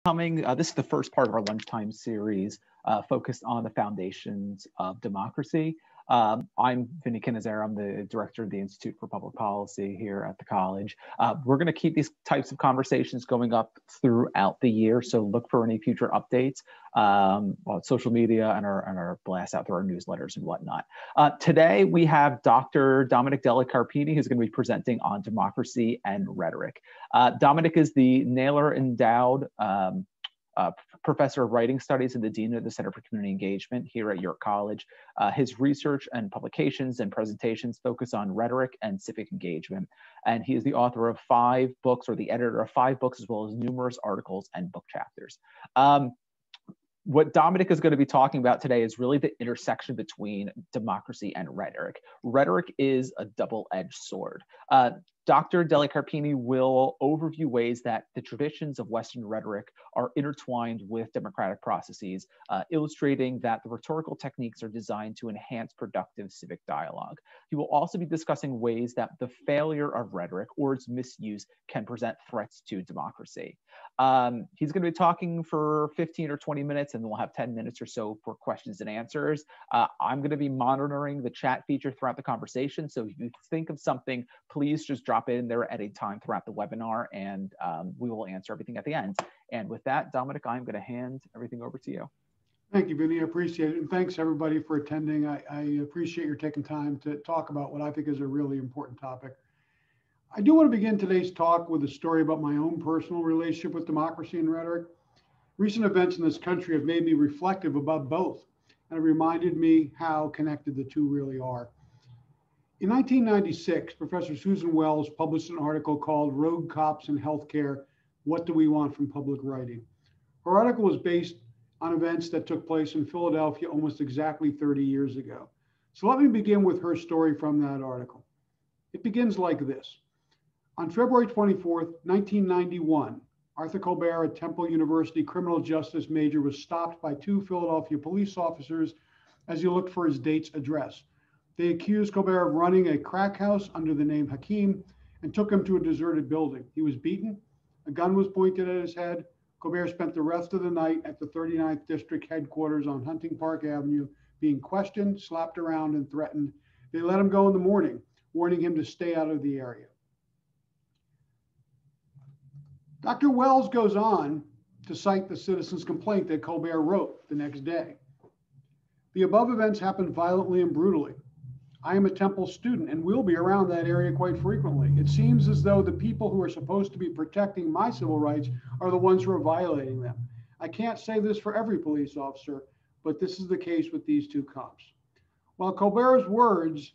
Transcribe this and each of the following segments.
This is the first part of our lunchtime series focused on the foundations of democracy. I'm Vinny Canizera. I'm the director of the Institute for Public Policy here at the college. We're going to keep these types of conversations going up throughout the year, so look for any future updates on social media and our blasts out through our newsletters and whatnot. Today, we have Dr. Dominic DelliCarpini, who's going to be presenting on democracy and rhetoric. Dominic is the Naylor Endowed Professor of Writing Studies and the Dean of the Center for Community Engagement here at York College. His research and publications and presentations focus on rhetoric and civic engagement. And he is the author of 5 books, or the editor of 5 books, as well as numerous articles and book chapters. What Dominic is going to be talking about today is really the intersection between democracy and rhetoric. Rhetoric is a double-edged sword. Dr. DelliCarpini will overview ways that the traditions of Western rhetoric are intertwined with democratic processes, illustrating that the rhetorical techniques are designed to enhance productive civic dialogue. He will also be discussing ways that the failure of rhetoric or its misuse can present threats to democracy. He's going to be talking for 15 or 20 minutes, and then we'll have 10 minutes or so for questions and answers. I'm going to be monitoring the chat feature throughout the conversation, so if you think of something, please just drop it in there at any time throughout the webinar, and we will answer everything at the end. And with that, Dominic, I'm going to hand everything over to you. Thank you, Vinny. I appreciate it. And thanks, everybody, for attending. I appreciate your taking time to talk about what I think is a really important topic. I do want to begin today's talk with a story about my own personal relationship with democracy and rhetoric. Recent events in this country have made me reflective about both, and it reminded me how connected the two really are. In 1996, Professor Susan Wells published an article called "Rogue Cops in Healthcare, What Do We Want from Public Writing?" Her article was based on events that took place in Philadelphia almost exactly 30 years ago. So let me begin with her story from that article. It begins like this. On February 24th, 1991, Arthur Colbert, a Temple University criminal justice major, was stopped by 2 Philadelphia police officers as he looked for his date's address. They accused Colbert of running a crack house under the name Hakeem and took him to a deserted building. He was beaten. A gun was pointed at his head. Colbert spent the rest of the night at the 39th District headquarters on Hunting Park Avenue, being questioned, slapped around, and threatened. They let him go in the morning, warning him to stay out of the area. Dr. Wells goes on to cite the citizen's complaint that Colbert wrote the next day. The above events happened violently and brutally. I am a Temple student and will be around that area quite frequently. It seems as though the people who are supposed to be protecting my civil rights are the ones who are violating them. I can't say this for every police officer, but this is the case with these 2 cops. While Colbert's words,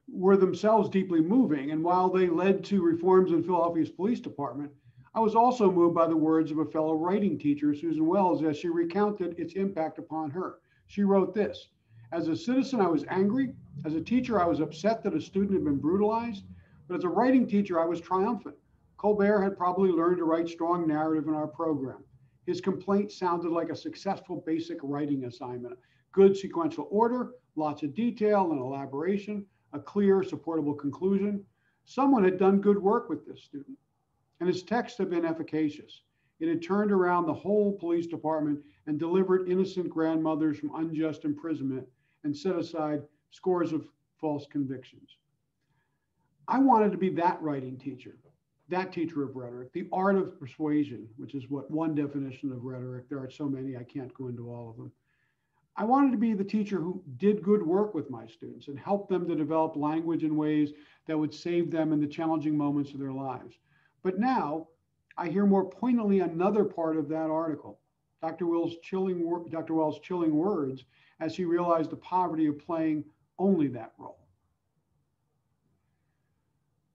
were themselves deeply moving, and while they led to reforms in Philadelphia's police department, I was also moved by the words of a fellow writing teacher, Susan Wells, as she recounted its impact upon her. She wrote this: "As a citizen, I was angry. As a teacher, I was upset that a student had been brutalized. But as a writing teacher, I was triumphant. Colbert had probably learned to write strong narrative in our program. His complaint sounded like a successful basic writing assignment. Good sequential order, lots of detail and elaboration, a clear, supportable conclusion. Someone had done good work with this student. And his texts had been efficacious. It had turned around the whole police department and delivered innocent grandmothers from unjust imprisonment and set aside scores of false convictions." I wanted to be that writing teacher, that teacher of rhetoric, the art of persuasion, which is what one definition of rhetoric. There are so many, I can't go into all of them. I wanted to be the teacher who did good work with my students and helped them to develop language in ways that would save them in the challenging moments of their lives. But now I hear more poignantly another part of that article, Dr. Wells' chilling words as he realized the poverty of playing only that role.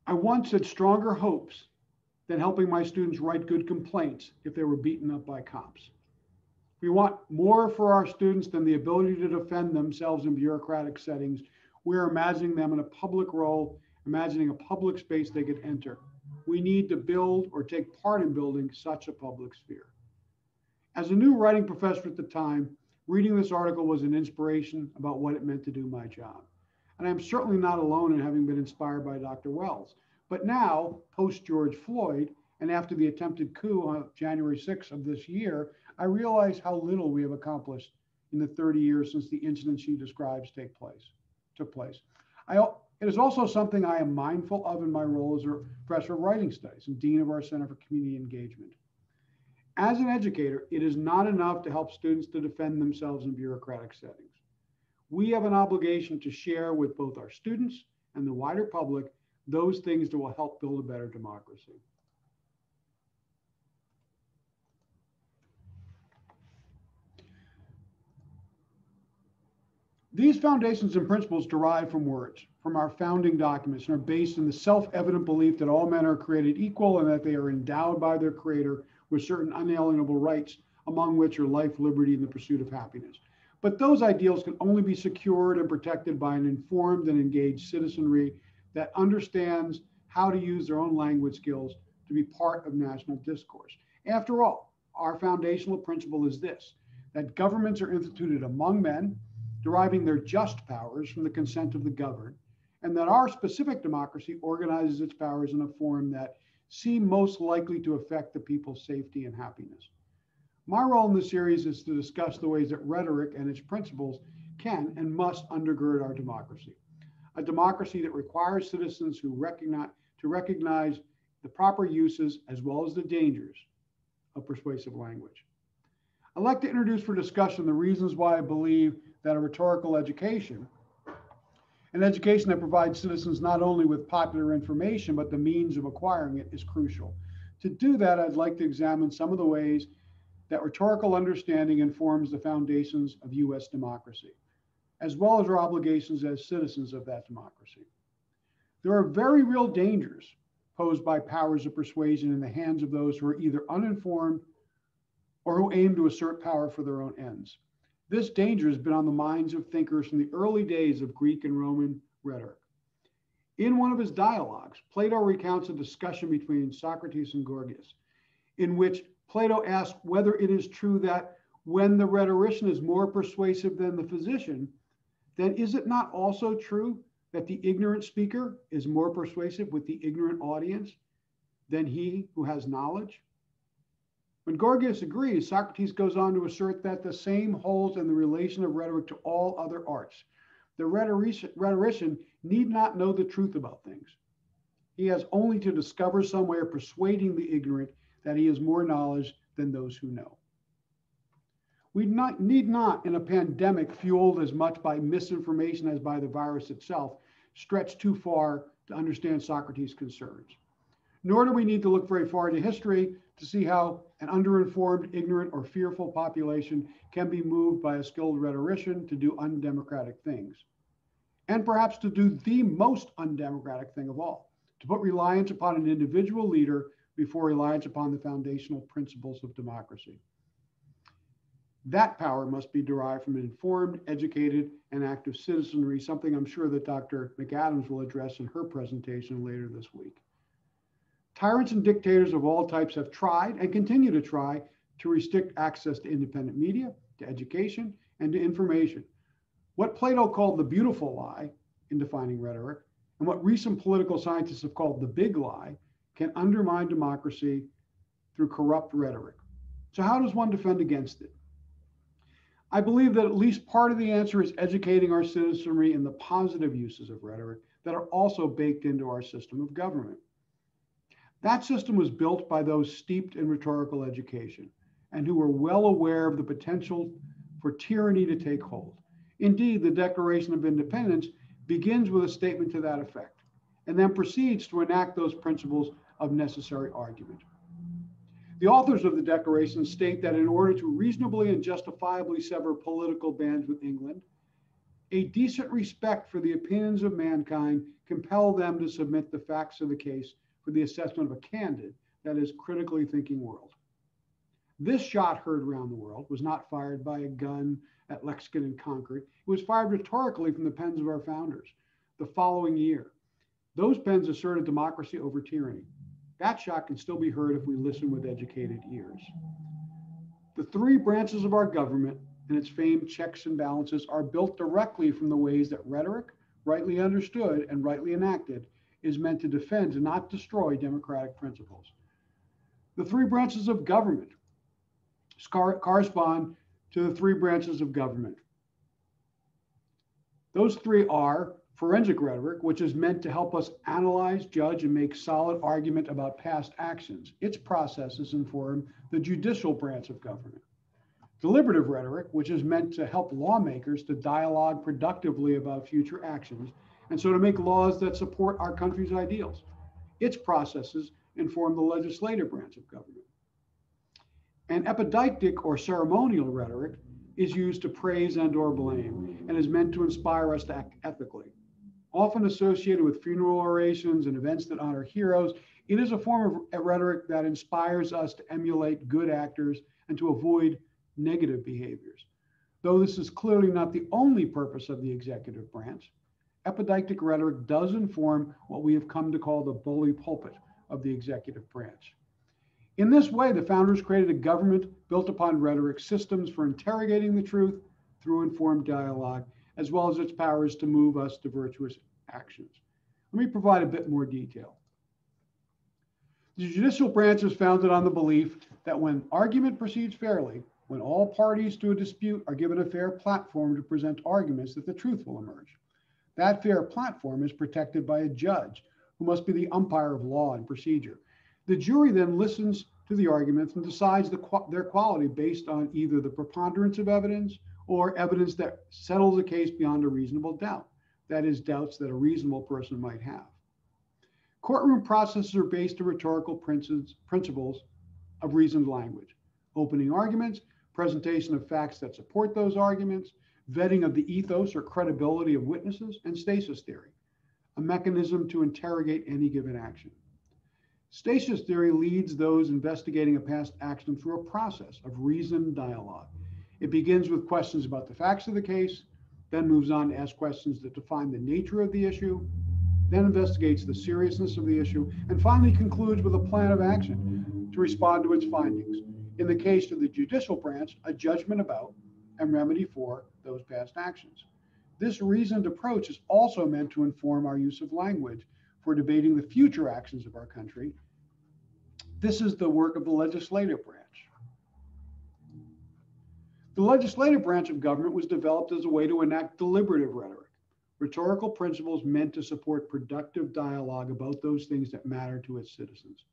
"I once had stronger hopes than helping my students write good complaints if they were beaten up by cops. We want more for our students than the ability to defend themselves in bureaucratic settings. We're imagining them in a public role, imagining a public space they could enter. We need to build or take part in building such a public sphere." As a new writing professor at the time, reading this article was an inspiration about what it meant to do my job. And I'm certainly not alone in having been inspired by Dr. Wells. But now, post George Floyd, and after the attempted coup on January 6th of this year, I realize how little we have accomplished in the 30 years since the incident she describes took place. It is also something I am mindful of in my role as a professor of writing studies and dean of our Center for Community Engagement. As an educator, it is not enough to help students to defend themselves in bureaucratic settings. We have an obligation to share with both our students and the wider public those things that will help build a better democracy. These foundations and principles derive from words, from our founding documents, and are based in the self-evident belief that all men are created equal and that they are endowed by their creator with certain unalienable rights, among which are life, liberty, and the pursuit of happiness. But those ideals can only be secured and protected by an informed and engaged citizenry that understands how to use their own language skills to be part of national discourse. After all, our foundational principle is this, that governments are instituted among men, deriving their just powers from the consent of the governed, and that our specific democracy organizes its powers in a form that seem most likely to affect the people's safety and happiness. My role in this series is to discuss the ways that rhetoric and its principles can and must undergird our democracy, a democracy that requires citizens who recognize the proper uses as well as the dangers of persuasive language. I'd like to introduce for discussion the reasons why I believe that a rhetorical education, an education that provides citizens not only with popular information, but the means of acquiring it, is crucial. To do that, I'd like to examine some of the ways that rhetorical understanding informs the foundations of US democracy, as well as our obligations as citizens of that democracy. There are very real dangers posed by powers of persuasion in the hands of those who are either uninformed or who aim to assert power for their own ends. This danger has been on the minds of thinkers from the early days of Greek and Roman rhetoric. In one of his dialogues, Plato recounts a discussion between Socrates and Gorgias, in which Plato asks whether it is true that when the rhetorician is more persuasive than the physician, then is it not also true that the ignorant speaker is more persuasive with the ignorant audience than he who has knowledge? When Gorgias agrees, Socrates goes on to assert that the same holds in the relation of rhetoric to all other arts. The rhetorician need not know the truth about things. He has only to discover some way of persuading the ignorant that he has more knowledge than those who know. We need not, in a pandemic fueled as much by misinformation as by the virus itself, stretch too far to understand Socrates' concerns. Nor do we need to look very far into history to see how an underinformed, ignorant, or fearful population can be moved by a skilled rhetorician to do undemocratic things. And perhaps to do the most undemocratic thing of all, to put reliance upon an individual leader before reliance upon the foundational principles of democracy. That power must be derived from an informed, educated, and active citizenry, something I'm sure that Dr. McAdams will address in her presentation later this week. Tyrants and dictators of all types have tried and continue to try to restrict access to independent media, to education, and to information. What Plato called the beautiful lie in defining rhetoric, and what recent political scientists have called the big lie, can undermine democracy through corrupt rhetoric. So how does one defend against it? I believe that at least part of the answer is educating our citizenry in the positive uses of rhetoric that are also baked into our system of government. That system was built by those steeped in rhetorical education and who were well aware of the potential for tyranny to take hold. Indeed, the Declaration of Independence begins with a statement to that effect and then proceeds to enact those principles of necessary argument. The authors of the Declaration state that in order to reasonably and justifiably sever political bands with England, a decent respect for the opinions of mankind compel them to submit the facts of the case for the assessment of a candid, that is, critically thinking world. This shot heard around the world was not fired by a gun at Lexington and Concord. It was fired rhetorically from the pens of our founders the following year. Those pens asserted democracy over tyranny. That shot can still be heard if we listen with educated ears. The three branches of our government and its famed checks and balances are built directly from the ways that rhetoric, rightly understood and rightly enacted, is meant to defend and not destroy democratic principles. The three branches of government correspond to the three branches of government. Those three are forensic rhetoric, which is meant to help us analyze, judge, and make solid argument about past actions. Its processes inform the judicial branch of government. Deliberative rhetoric, which is meant to help lawmakers to dialogue productively about future actions, and so to make laws that support our country's ideals. Its processes inform the legislative branch of government. And epideictic or ceremonial rhetoric is used to praise and/or blame and is meant to inspire us to act ethically. Often associated with funeral orations and events that honor heroes, it is a form of rhetoric that inspires us to emulate good actors and to avoid negative behaviors. Though this is clearly not the only purpose of the executive branch, epideictic rhetoric does inform what we have come to call the bully pulpit of the executive branch. In this way, the founders created a government built upon rhetoric, systems for interrogating the truth through informed dialogue, as well as its powers to move us to virtuous actions. Let me provide a bit more detail. The judicial branch is founded on the belief that when argument proceeds fairly, when all parties to a dispute are given a fair platform to present arguments, that the truth will emerge. That fair platform is protected by a judge who must be the umpire of law and procedure. The jury then listens to the arguments and decides their quality based on either the preponderance of evidence or evidence that settles a case beyond a reasonable doubt. That is, doubts that a reasonable person might have. Courtroom processes are based on rhetorical principles of reasoned language: opening arguments, presentation of facts that support those arguments, vetting of the ethos or credibility of witnesses, and stasis theory, a mechanism to interrogate any given action. Stasis theory leads those investigating a past action through a process of reasoned dialogue. It begins with questions about the facts of the case, then moves on to ask questions that define the nature of the issue, then investigates the seriousness of the issue, and finally concludes with a plan of action to respond to its findings. In the case of the judicial branch, a judgment about and remedy for those past actions. This reasoned approach is also meant to inform our use of language for debating the future actions of our country. This is the work of the legislative branch. The legislative branch of government was developed as a way to enact deliberative rhetoric, rhetorical principles meant to support productive dialogue about those things that matter to its citizens.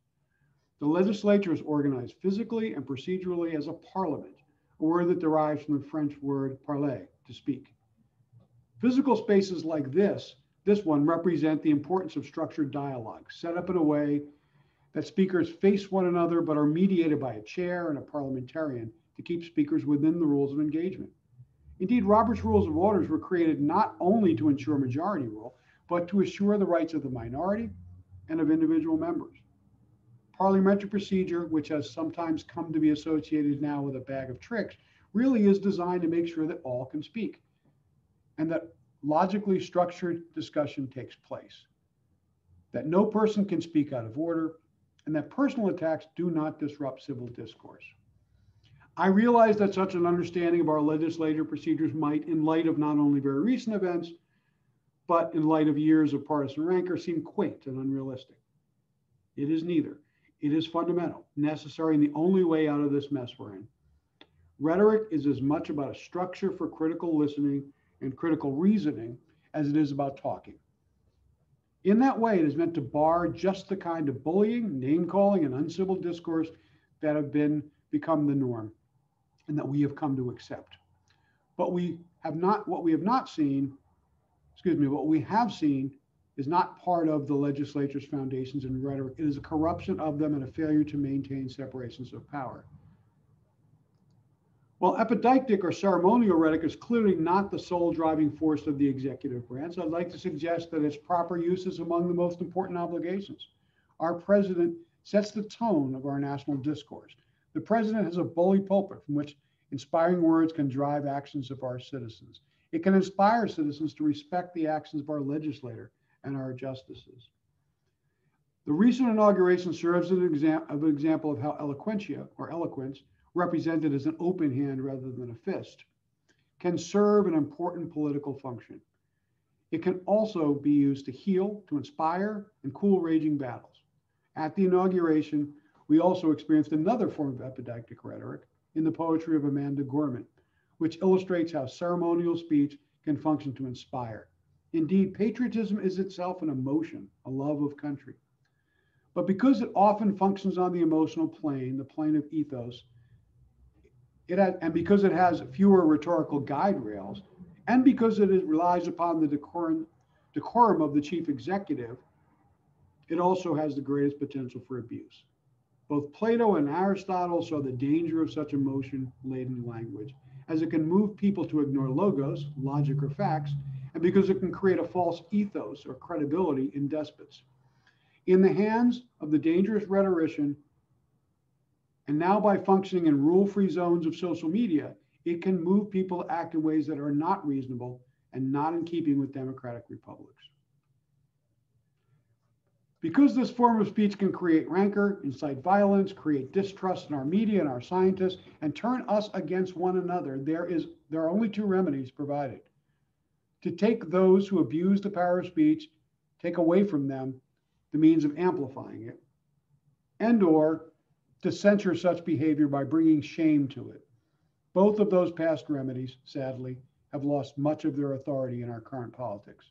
The legislature is organized physically and procedurally as a parliament, a word that derives from the French word parler, to speak. Physical spaces like this one represent the importance of structured dialogue, set up in a way that speakers face one another but are mediated by a chair and a parliamentarian to keep speakers within the rules of engagement. Indeed, Robert's Rules of Orders were created not only to ensure majority rule, but to assure the rights of the minority and of individual members. Parliamentary procedure, which has sometimes come to be associated now with a bag of tricks, really is designed to make sure that all can speak and that logically structured discussion takes place, that no person can speak out of order, and that personal attacks do not disrupt civil discourse. I realize that such an understanding of our legislative procedures might, in light of not only very recent events, but in light of years of partisan rancor, seem quaint and unrealistic. It is neither. It is fundamental, necessary, and the only way out of this mess we're in. Rhetoric is as much about a structure for critical listening and critical reasoning as it is about talking. In that way, it is meant to bar just the kind of bullying, name-calling, and uncivil discourse that have become the norm and that we have come to accept. What we have seen is not part of the legislature's foundations and rhetoric. It is a corruption of them and a failure to maintain separations of power. While epideictic or ceremonial rhetoric is clearly not the sole driving force of the executive branch, I'd like to suggest that its proper use is among the most important obligations. Our president sets the tone of our national discourse. The president has a bully pulpit from which inspiring words can drive actions of our citizens. It can inspire citizens to respect the actions of our legislator and our justices. The recent inauguration serves as an example of how eloquentia, or eloquence, represented as an open hand rather than a fist, can serve an important political function. It can also be used to heal, to inspire, and cool raging battles. At the inauguration, we also experienced another form of epideictic rhetoric in the poetry of Amanda Gorman, which illustrates how ceremonial speech can function to inspire. Indeed, patriotism is itself an emotion, a love of country. But because it often functions on the emotional plane, the plane of ethos, and because it has fewer rhetorical guide rails, and because it relies upon the decorum of the chief executive, it also has the greatest potential for abuse. Both Plato and Aristotle saw the danger of such emotion-laden language, as it can move people to ignore logos, logic, or facts, and because it can create a false ethos or credibility in despots. In the hands of the dangerous rhetorician, and now by functioning in rule-free zones of social media, it can move people to act in ways that are not reasonable and not in keeping with democratic republics. Because this form of speech can create rancor, incite violence, create distrust in our media and our scientists, and turn us against one another, there are only two remedies provided: to take those who abuse the power of speech, take away from them the means of amplifying it, and/or to censure such behavior by bringing shame to it. Both of those past remedies, sadly, have lost much of their authority in our current politics.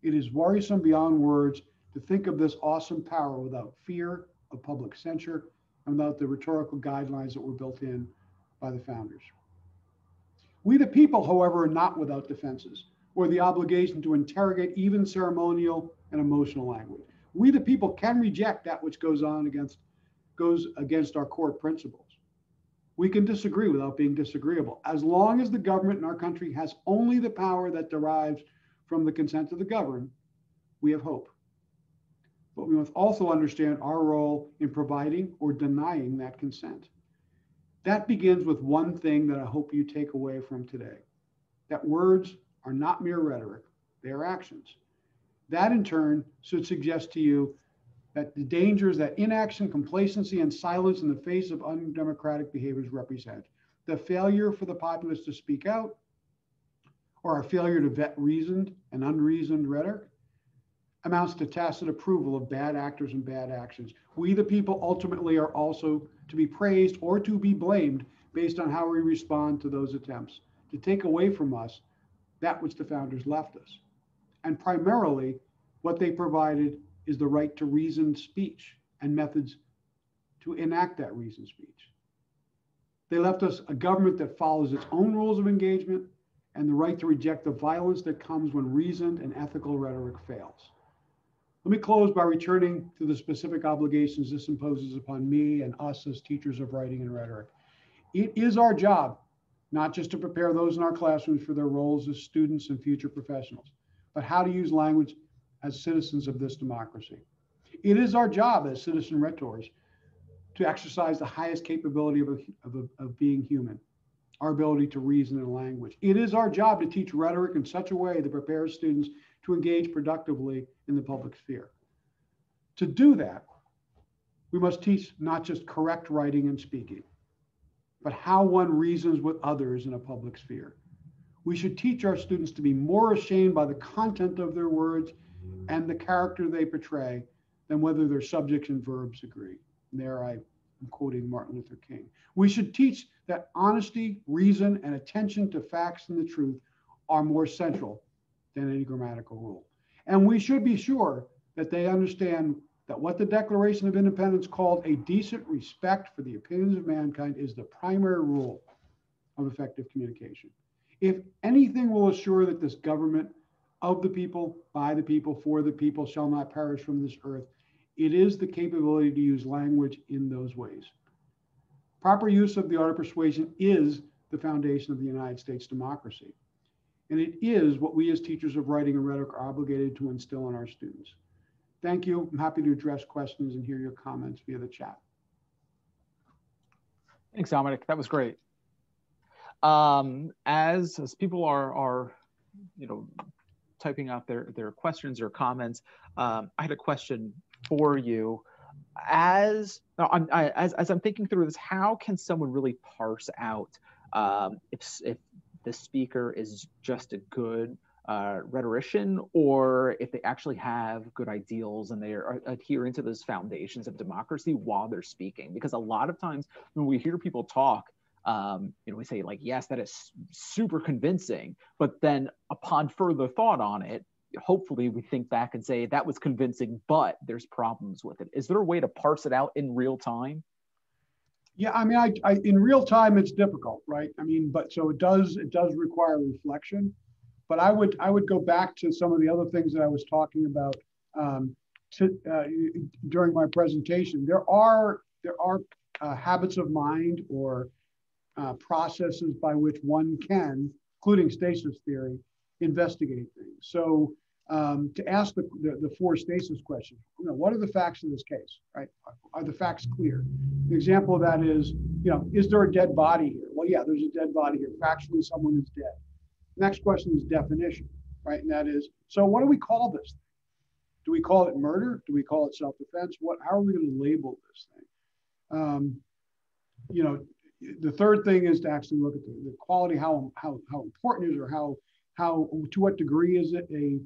It is worrisome beyond words to think of this awesome power without fear of public censure and without the rhetorical guidelines that were built in by the founders. We the people, however, are not without defenses or the obligation to interrogate even ceremonial and emotional language. We the people can reject that which goes against our core principles. We can disagree without being disagreeable. As long as the government in our country has only the power that derives from the consent of the governed, we have hope. But we must also understand our role in providing or denying that consent. That begins with one thing that I hope you take away from today: that words are not mere rhetoric, they are actions. That in turn should suggest to you that the dangers that inaction, complacency, and silence in the face of undemocratic behaviors represent. The failure for the populace to speak out, or our failure to vet reasoned and unreasoned rhetoric, amounts to tacit approval of bad actors and bad actions. We, the people, ultimately are also to be praised or to be blamed based on how we respond to those attempts to take away from us that which the founders left us. And primarily, what they provided is the right to reasoned speech and methods to enact that reasoned speech. They left us a government that follows its own rules of engagement and the right to reject the violence that comes when reasoned and ethical rhetoric fails. Let me close by returning to the specific obligations this imposes upon me and us as teachers of writing and rhetoric. It is our job not just to prepare those in our classrooms for their roles as students and future professionals, but how to use language as citizens of this democracy. It is our job as citizen rhetors to exercise the highest capability of being human, our ability to reason in language. It is our job to teach rhetoric in such a way that prepares students to engage productively in the public sphere. To do that, we must teach not just correct writing and speaking, but how one reasons with others in a public sphere. We should teach our students to be more ashamed by the content of their words and the character they portray than whether their subjects and verbs agree. And there I am quoting Martin Luther King. We should teach that honesty, reason, and attention to facts and the truth are more central than any grammatical rule. And we should be sure that they understand that what the Declaration of Independence called a decent respect for the opinions of mankind is the primary rule of effective communication. If anything will assure that this government of the people, by the people, for the people shall not perish from this earth, it is the capability to use language in those ways. Proper use of the art of persuasion is the foundation of the United States democracy. And it is what we as teachers of writing and rhetoric are obligated to instill in our students. Thank you. I'm happy to address questions and hear your comments via the chat. Thanks, Dominic. That was great. As people are typing out their questions or comments, I had a question for you. As I'm thinking through this, how can someone really parse out if the speaker is just a good rhetorician, or if they actually have good ideals and they are adhering to those foundations of democracy while they're speaking. Because a lot of times when we hear people talk, we say like, yes, that is super convincing, but then upon further thought on it, hopefully we think back and say that was convincing, but there's problems with it. Is there a way to parse it out in real time? Yeah, I mean, I in real time it's difficult, right? I mean, but so it does require reflection. But I would go back to some of the other things that I was talking about during my presentation. There are habits of mind or processes by which one can, including stasis theory, investigate things. So to ask the four stasis questions, what are the facts in this case, right? Are the facts clear? The example of that is, is there a dead body here? Well, yeah, there's a dead body here. Factually, someone is dead. Next question is definition, right? And that is, so what do we call this thing? Do we call it murder? Do we call it self-defense? How are we going to label this thing? The third thing is to actually look at the quality, how important is it, or how to what degree is it a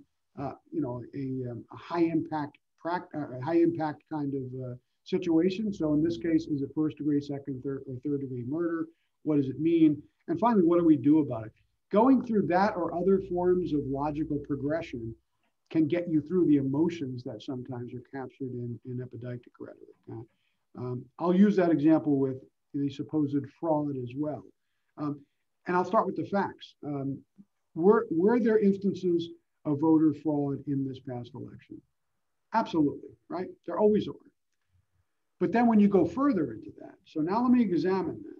high impact kind of situation. So in this case, is it first degree, second, third, or third degree murder? What does it mean? And finally, what do we do about it? Going through that or other forms of logical progression can get you through the emotions that sometimes are captured in Epideictic rhetoric. I'll use that example with the supposed fraud as well. And I'll start with the facts. Were there instances of voter fraud in this past election? Absolutely, right? There always are. But then when you go further into that, so now let me examine that.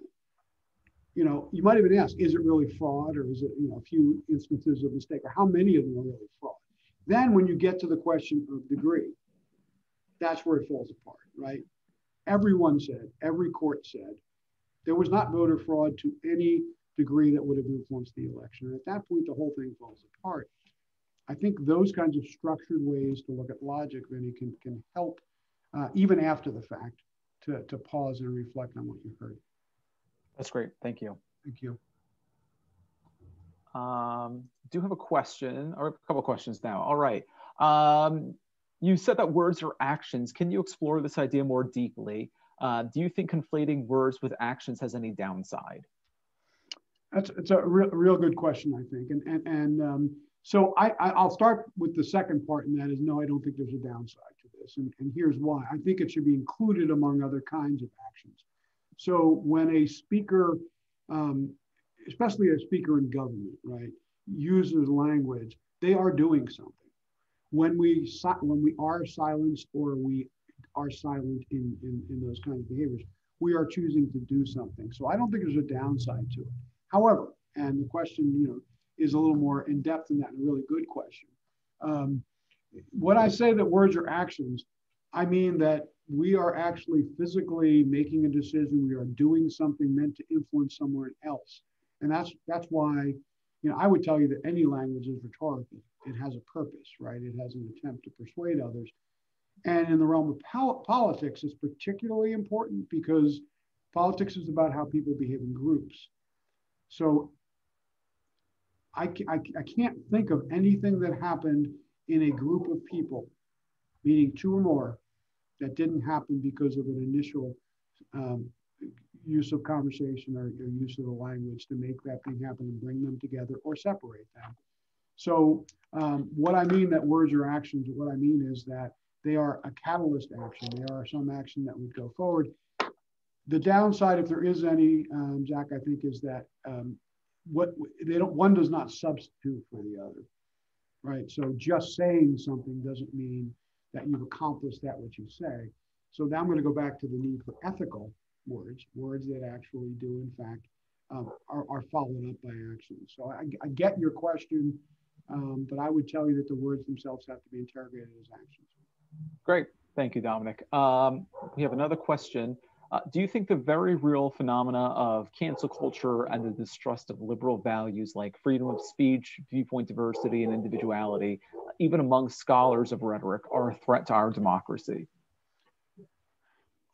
You might even ask, is it really fraud, or is it a few instances of mistake, or how many of them are really fraud? Then when you get to the question of degree, that's where it falls apart, right? Everyone said, every court said, there was not voter fraud to any degree that would have influenced the election. And at that point, the whole thing falls apart. I think those kinds of structured ways to look at logic, Vinny, can help even after the fact to pause and reflect on what you heard. That's great. Thank you. Thank you. Do have a question, or a couple of questions now. All right. You said that words are actions. Can you explore this idea more deeply? Do you think conflating words with actions has any downside? It's a real good question, I think. So I'll start with the second part, and that is, no, I don't think there's a downside to this. And here's why. I think it should be included among other kinds of actions. So when a speaker, especially a speaker in government, right, uses language, they are doing something. When we are silenced or we are silent in those kinds of behaviors, we are choosing to do something. So I don't think there's a downside to it. However, and the question, is a little more in depth than that, and a really good question. When I say that words are actions, I mean that we are actually physically making a decision. We are doing something meant to influence someone else. And that's why, I would tell you that any language is rhetorical. It has a purpose, right? It has an attempt to persuade others. And in the realm of politics, it's particularly important because politics is about how people behave in groups. So I can't think of anything that happened in a group of people, meaning two or more, that didn't happen because of an initial use of conversation or use of the language to make that thing happen and bring them together or separate them. So what I mean that words are actions, what I mean is that they are a catalyst action. They are some action that would go forward. The downside, if there is any, Zach, I think is that one does not substitute for the other, right? So just saying something doesn't mean that you've accomplished that which you say. So now I'm going to go back to the need for ethical words that actually do, in fact, are followed up by actions. So I get your question, but I would tell you that the words themselves have to be interrogated as actions. Great. Thank you, Dominic. We have another question. Do you think the very real phenomena of cancel culture and the distrust of liberal values like freedom of speech, viewpoint diversity, and individuality, even among scholars of rhetoric, are a threat to our democracy?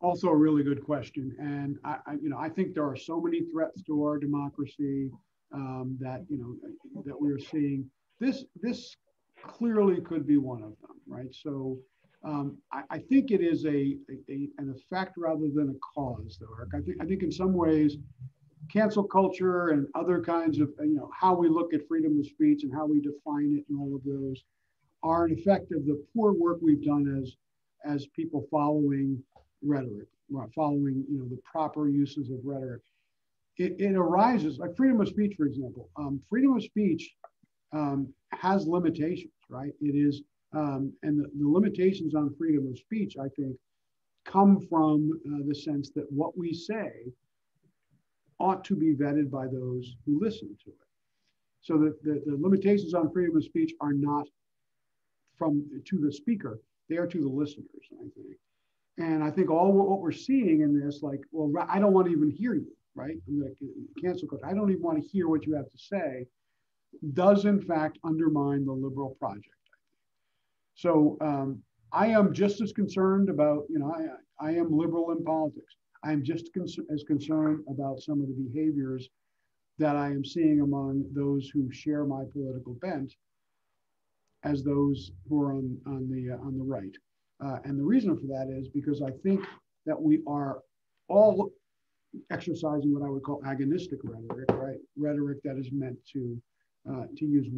Also a really good question. And I think there are so many threats to our democracy that we are seeing. this clearly could be one of them, right? So I think it is an effect rather than a cause, though, Eric. I think in some ways, cancel culture and other kinds of, how we look at freedom of speech and how we define it and all of those are an effect of the poor work we've done as people following rhetoric, following, the proper uses of rhetoric. It arises, like freedom of speech, for example. Freedom of speech has limitations, right? It is, and the limitations on freedom of speech, I think, come from the sense that what we say ought to be vetted by those who listen to it. So that the limitations on freedom of speech are not to the speaker, they are to the listeners, I think. And I think all what we're seeing in this, like, well, I don't want to even hear you, right? I'm going to cancel culture. I don't even want to hear what you have to say, does in fact undermine the liberal project. So I am just as concerned about, I am liberal in politics. I am just as concerned about some of the behaviors that I am seeing among those who share my political bent as those who are on the right. And the reason for that is because I think that we are all exercising what I would call agonistic rhetoric, right? Rhetoric that is meant to use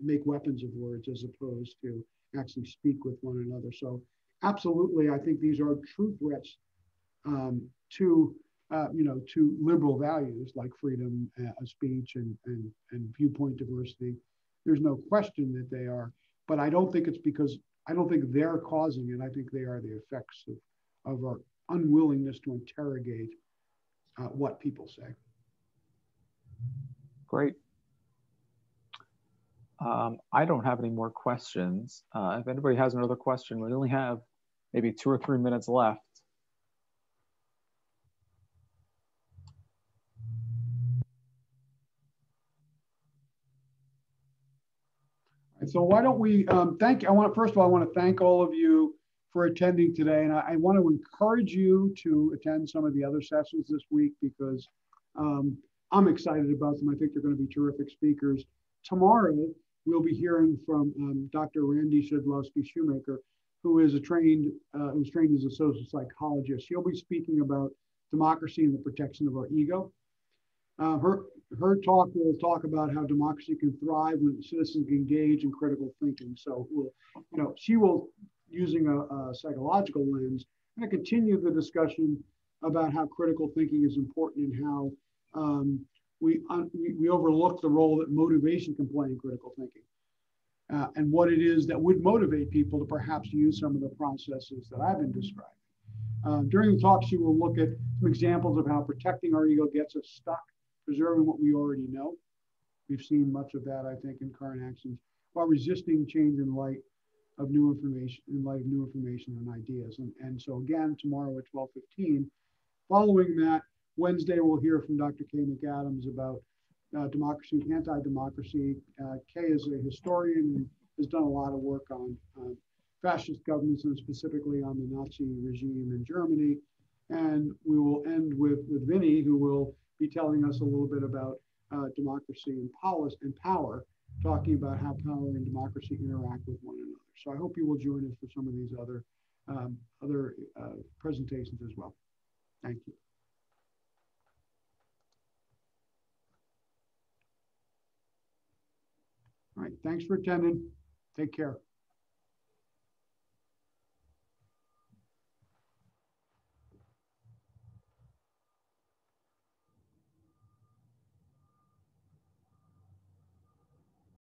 make weapons of words as opposed to actually speak with one another. So absolutely, I think these are true threats to liberal values like freedom of speech and viewpoint diversity. There's no question that they are, but I don't think it's because, I don't think they're causing it. I think they are the effects of our unwillingness to interrogate what people say. Great. I don't have any more questions. If anybody has another question, we only have maybe 2 or 3 minutes left. So why don't we first of all, I want to thank all of you for attending today. And I want to encourage you to attend some of the other sessions this week because I'm excited about them. I think they're going to be terrific speakers. Tomorrow, we'll be hearing from Dr. Randy Shedlovsky-Shoemaker, who's trained as a social psychologist. She'll be speaking about democracy and the protection of our ego. Her talk will talk about how democracy can thrive when citizens engage in critical thinking. So she will, using a psychological lens, kind of continue the discussion about how critical thinking is important and how we overlook the role that motivation can play in critical thinking, and what it is that would motivate people to perhaps use some of the processes that I've been describing. During the talk, she will look at some examples of how protecting our ego gets us stuck, preserving what we already know. We've seen much of that, I think, in current actions, while resisting change in light of new information, and ideas. And so again, tomorrow at 12:15. Following that, Wednesday, we'll hear from Dr. Kay McAdams about democracy and anti-democracy. Kay is a historian and has done a lot of work on fascist governments and specifically on the Nazi regime in Germany. And we will end with Vinny, who will be telling us a little bit about democracy and policy and power, talking about how power and democracy interact with one another. So I hope you will join us for some of these other presentations as well. Thank you. All right, thanks for attending. Take care.